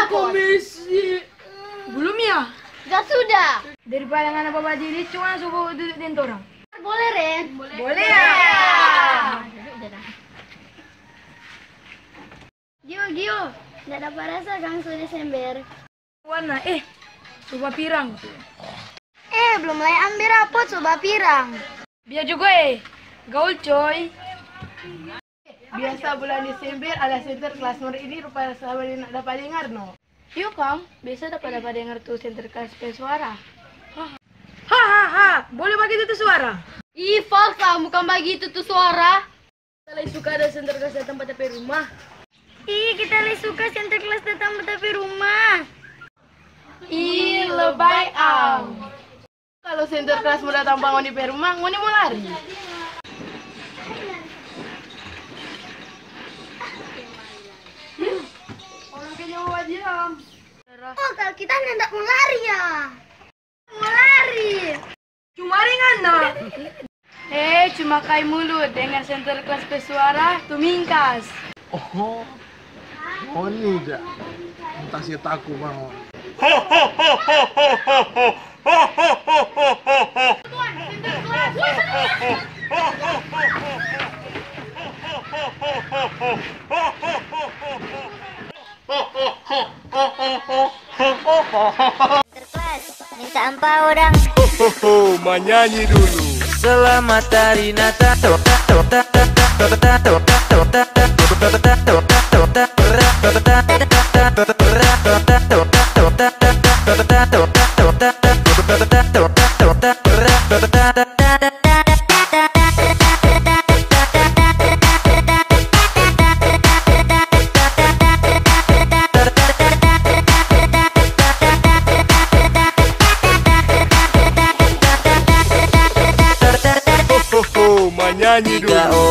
komisi. Belum ya? Gak sudah. Daripada ngana bawa diri cuma suruh duduk di orang. Boleh, Ren? Boleh ya? Gio. Nggak dapat rasa Kang sudah Desember. Warna coba pirang. Belum mulai ambil rapot coba pirang. Biar juga gaul coy. Biasa bulan Desember ada center kelas nomor ini rupanya sahabat nak dapat dengar no. Yuk Kang, biasa dapat dengar tuh center kelas suara. Hahaha, boleh begitu tuh suara? Ih, falsa, bukan begitu tuh suara. Kita lagi suka ada center kelas datang pada rumah. Ih, kita lagi suka center kelas datang pada rumah. Ih, lebay am. Kalau center kelas mau datang bangun di rumah, ngoni mau lari. Orang kayaknya mau wajib. Oh, kalau kita hendak mau lari ya. Mau lari. Cuma ringan no. Cuma kai mulut dengan center kelas pesuara tuh mingkas. Oh, ini dah. Entah si taku bangun. Terkelas, minta ampah orang. Menyanyi dulu. Selamat Hari Natal. Menyanyi dulu.